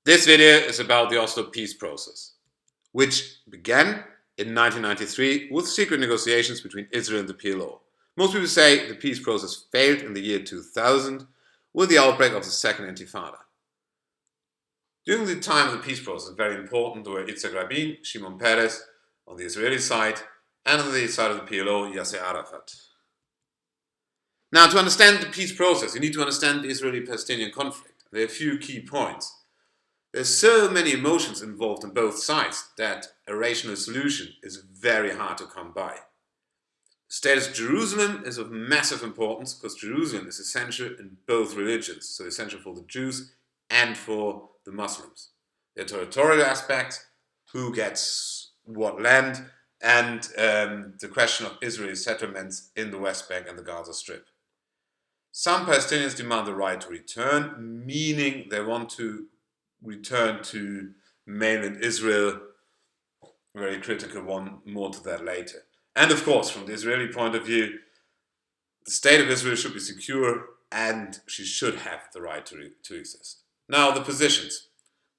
This video is about the Oslo peace process, which began in 1993 with secret negotiations between Israel and the PLO. Most people say the peace process failed in the year 2000 with the outbreak of the Second Intifada. During the time of the peace process, very important were Yitzhak Rabin, Shimon Peres on the Israeli side, and on the side of the PLO, Yasser Arafat. Now, to understand the peace process, you need to understand the Israeli-Palestinian conflict. There are a few key points. There's so many emotions involved on both sides that a rational solution is very hard to come by. The status of Jerusalem is of massive importance because Jerusalem is essential in both religions, so essential for the Jews and for the Muslims. There are territorial aspects, who gets what land, and the question of Israeli settlements in the West Bank and the Gaza Strip. Some Palestinians demand the right to return, meaning they want to return to mainland Israel. Very critical one, more to that later. And of course, from the Israeli point of view, the state of Israel should be secure and she should have the right to exist. Now, the positions.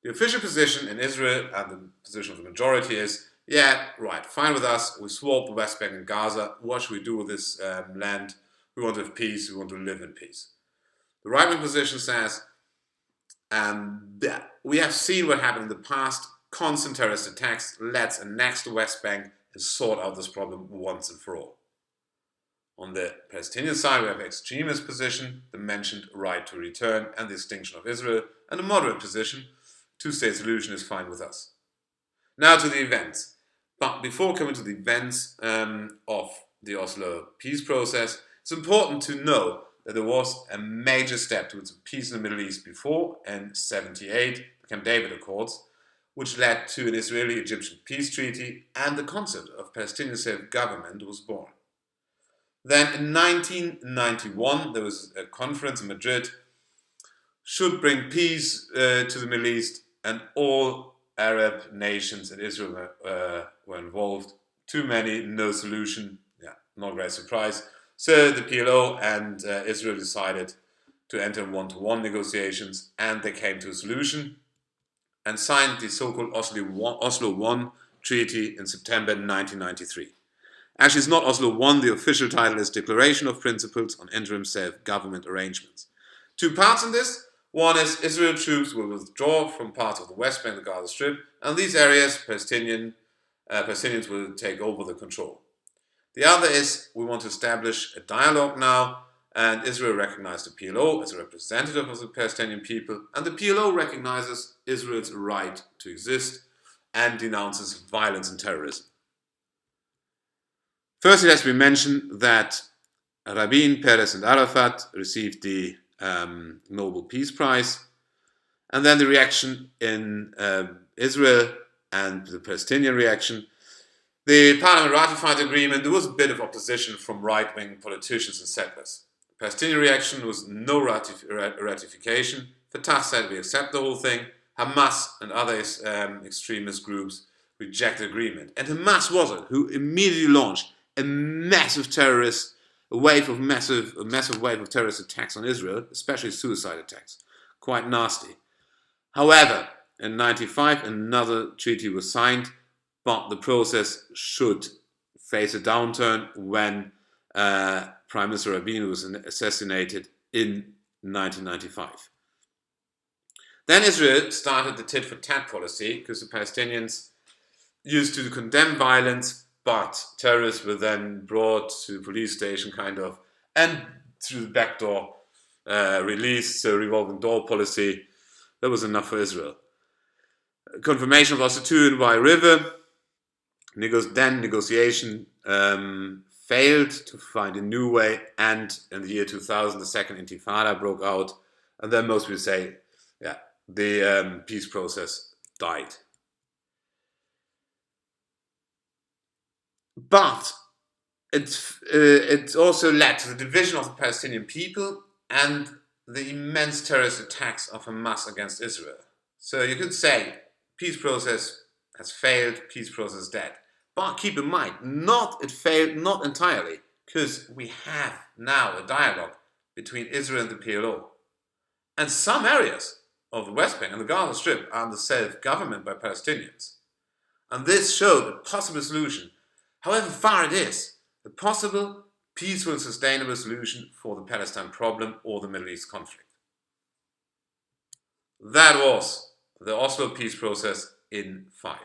The official position in Israel and the position of the majority is, yeah, right, fine with us, we swap the West Bank and Gaza, what should we do with this land? We want to have peace, we want to live in peace. The right-wing position says, we have seen what happened in the past, constant terrorist attacks, let's annex the West Bank and sort out this problem once and for all. On the Palestinian side, we have an extremist position, the mentioned right to return and the extinction of Israel, and a moderate position, two-state solution is fine with us. Now to the events. But before coming to the events of the Oslo peace process, it's important to know that there was a major step towards peace in the Middle East before, in 1978, the Camp David Accords, which led to an Israeli-Egyptian peace treaty, and the concept of Palestinian self-government was born. Then in 1991, there was a conference in Madrid, should bring peace to the Middle East, and all Arab nations and Israel were involved. Too many, no solution, not a great surprise. So the PLO and Israel decided to enter one-to-one negotiations, and they came to a solution and signed the so-called Oslo I Treaty in September 1993. Actually, it's not Oslo I, the official title is Declaration of Principles on Interim Self-Government Arrangements. Two parts in this. One is Israel troops will withdraw from parts of the West Bank and the Gaza Strip, and these areas, Palestinians will take over the control. The other is we want to establish a dialogue now, and Israel recognized the PLO as a representative of the Palestinian people, and the PLO recognizes Israel's right to exist and denounces violence and terrorism. First, it has to be mentioned that Rabin, Peres, and Arafat received the Nobel Peace Prize, and then the reaction in Israel and the Palestinian reaction. The parliament ratified the agreement. There was a bit of opposition from right-wing politicians and settlers. The Palestinian reaction was no ratification. Fatah said we accept the whole thing. Hamas and other extremist groups rejected the agreement. And Hamas was it who immediately launched a massive wave of terrorist attacks on Israel, especially suicide attacks. Quite nasty. However, in 1995, another treaty was signed, but the process should face a downturn when Prime Minister Rabin was assassinated in 1995. Then Israel started the tit-for-tat policy because the Palestinians used to condemn violence, but terrorists were then brought to the police station and through the back door released, so revolving door policy. That was enough for Israel. Confirmation of Oslo II by river. Negotiation failed to find a new way, and in the year 2000, the Second Intifada broke out, and then most people say, the peace process died. But it also led to the division of the Palestinian people and the immense terrorist attacks of Hamas against Israel. So you could say, peace process has failed, peace process is dead. But keep in mind, it failed not entirely, because we have now a dialogue between Israel and the PLO. And some areas of the West Bank and the Gaza Strip are under self-government by Palestinians. And this showed a possible solution, however far it is, a possible, peaceful and sustainable solution for the Palestine problem or the Middle East conflict. That was the Oslo peace process in 5.